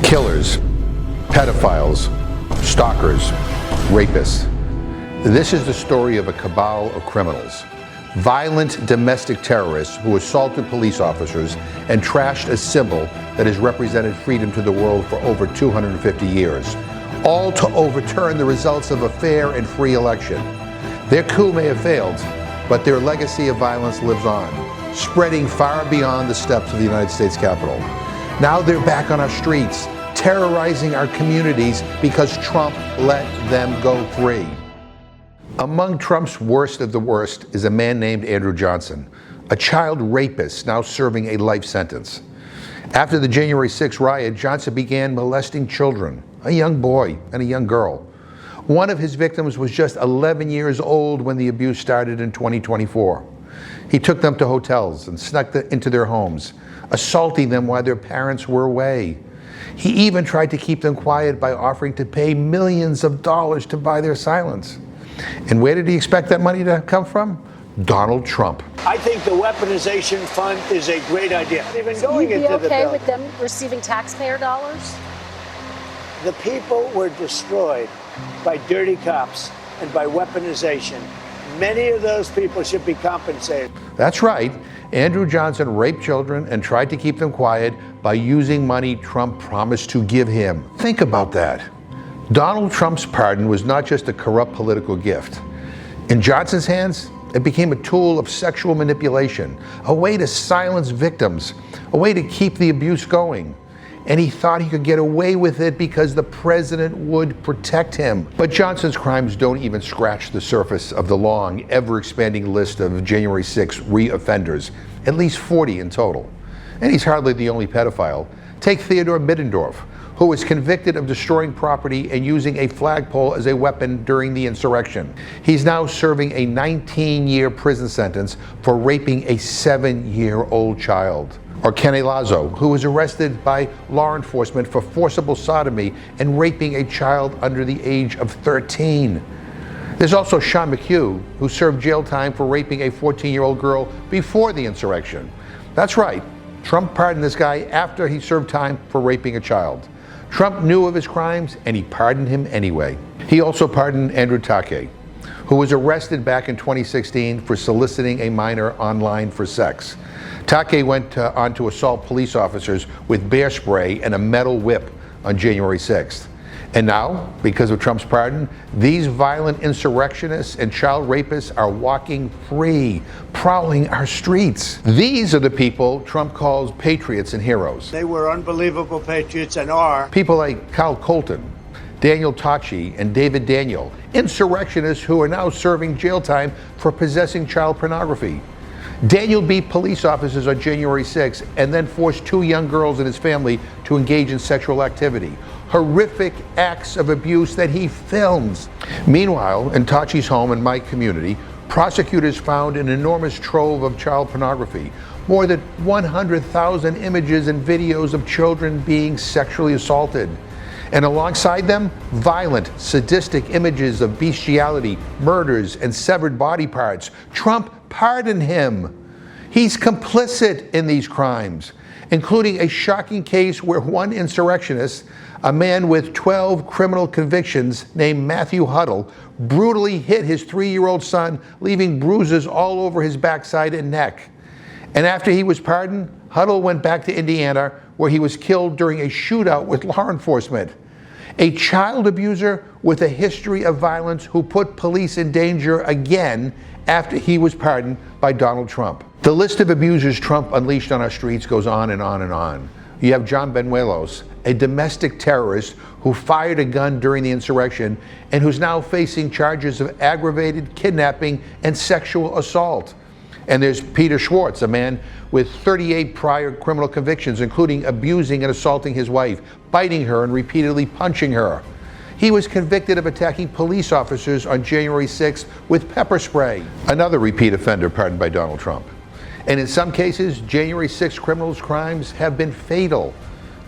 Killers, pedophiles, stalkers, rapists. This is the story of a cabal of criminals. Violent domestic terrorists who assaulted police officers and trashed a symbol that has represented freedom to the world for over 250 years, all to overturn the results of a fair and free election. Their coup may have failed, but their legacy of violence lives on, spreading far beyond the steps of the United States Capitol. Now they're back on our streets, terrorizing our communities because Trump let them go free. Among Trump's worst of the worst is a man named Andrew Johnson, a child rapist now serving a life sentence. After the January 6th riot, Johnson began molesting children, a young boy and a young girl. One of his victims was just 11 years old when the abuse started in 2024. He took them to hotels and snuck into their homes, assaulting them while their parents were away. He even tried to keep them quiet by offering to pay millions of dollars to buy their silence. And where did he expect that money to come from? Donald Trump. I think the weaponization fund is a great idea. Even going into the bill. Okay with them receiving taxpayer dollars? The people were destroyed by dirty cops and by weaponization. Many of those people should be compensated. That's right. Andrew Johnson raped children and tried to keep them quiet by using money Trump promised to give him. Think about that. Donald Trump's pardon was not just a corrupt political gift. In Johnson's hands, it became a tool of sexual manipulation, a way to silence victims, a way to keep the abuse going. And he thought he could get away with it because the president would protect him. But Johnson's crimes don't even scratch the surface of the long, ever-expanding list of January 6 re-offenders, at least 40 in total. And he's hardly the only pedophile. Take Theodore Middendorf, who was convicted of destroying property and using a flagpole as a weapon during the insurrection. He's now serving a 19-year prison sentence for raping a 7-year-old child. Or Ken Lazo, who was arrested by law enforcement for forcible sodomy and raping a child under the age of 13. There's also Sean McHugh, who served jail time for raping a 14-year-old girl before the insurrection. That's right, Trump pardoned this guy after he served time for raping a child. Trump knew of his crimes and he pardoned him anyway. He also pardoned Andrew Take, who was arrested back in 2016 for soliciting a minor online for sex. Take went on to assault police officers with bear spray and a metal whip on January 6th. And now, because of Trump's pardon, these violent insurrectionists and child rapists are walking free, prowling our streets. These are the people Trump calls patriots and heroes. They were unbelievable patriots and are. People like Kyle Colton, Daniel Tachi, and David Daniel, insurrectionists who are now serving jail time for possessing child pornography. Daniel beat police officers on January 6th and then forced 2 young girls and his family to engage in sexual activity. Horrific acts of abuse that he films. Meanwhile, in Tachi's home in my community, prosecutors found an enormous trove of child pornography. More than 100,000 images and videos of children being sexually assaulted. And alongside them, violent, sadistic images of bestiality, murders, and severed body parts. Trump pardoned him. He's complicit in these crimes, including a shocking case where one insurrectionist, a man with 12 criminal convictions named Matthew Huddle, brutally hit his 3-year-old son, leaving bruises all over his backside and neck. And after he was pardoned, Huddle went back to Indiana, where he was killed during a shootout with law enforcement. A child abuser with a history of violence who put police in danger again after he was pardoned by Donald Trump. The list of abusers Trump unleashed on our streets goes on and on and on. You have John Benuelos, a domestic terrorist who fired a gun during the insurrection and who's now facing charges of aggravated kidnapping and sexual assault. And there's Peter Schwartz, a man with 38 prior criminal convictions, including abusing and assaulting his wife, biting her and repeatedly punching her. He was convicted of attacking police officers on January 6th with pepper spray. Another repeat offender pardoned by Donald Trump. And in some cases, January 6th criminals' crimes have been fatal.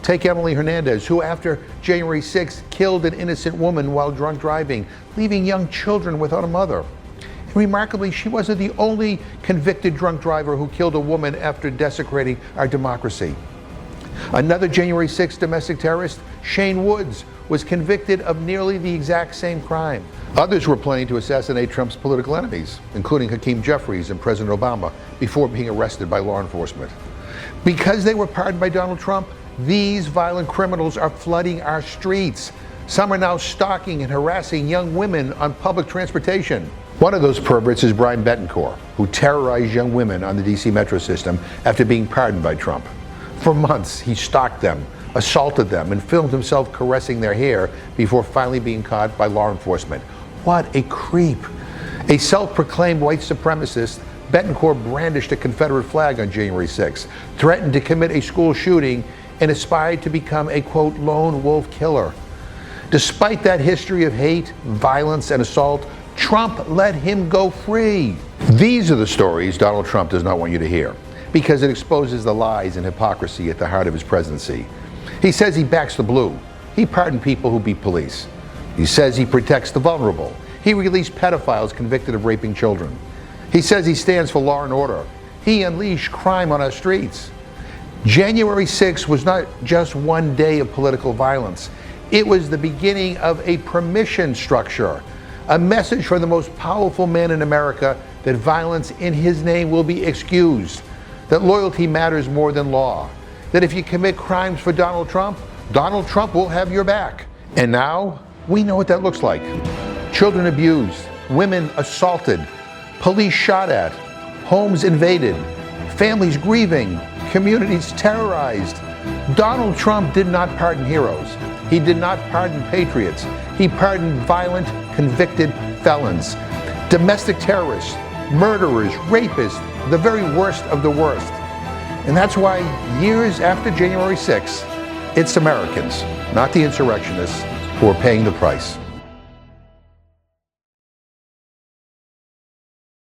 Take Emily Hernandez, who after January 6th killed an innocent woman while drunk driving, leaving young children without a mother. Remarkably, she wasn't the only convicted drunk driver who killed a woman after desecrating our democracy. Another January 6th domestic terrorist, Shane Woods, was convicted of nearly the exact same crime. Others were planning to assassinate Trump's political enemies, including Hakeem Jeffries and President Obama, before being arrested by law enforcement. Because they were pardoned by Donald Trump, these violent criminals are flooding our streets. Some are now stalking and harassing young women on public transportation. One of those perverts is Brian Betancourt, who terrorized young women on the DC metro system after being pardoned by Trump. For months, he stalked them, assaulted them, and filmed himself caressing their hair before finally being caught by law enforcement. What a creep. A self-proclaimed white supremacist, Betancourt brandished a Confederate flag on January 6th, threatened to commit a school shooting, and aspired to become a, quote, lone wolf killer. Despite that history of hate, violence, and assault, Trump let him go free. These are the stories Donald Trump does not want you to hear, because it exposes the lies and hypocrisy at the heart of his presidency. He says he backs the blue. He pardoned people who beat police. He says he protects the vulnerable. He released pedophiles convicted of raping children. He says he stands for law and order. He unleashed crime on our streets. January 6th was not just one day of political violence. It was the beginning of a permission structure, a message from the most powerful man in America that violence in his name will be excused, that loyalty matters more than law, that if you commit crimes for Donald Trump will have your back. And now, we know what that looks like. Children abused, women assaulted, police shot at, homes invaded, families grieving, communities terrorized. Donald Trump did not pardon heroes. He did not pardon patriots. He pardoned violent, convicted felons, domestic terrorists, murderers, rapists, the very worst of the worst. And that's why years after January 6th, it's Americans, not the insurrectionists, who are paying the price.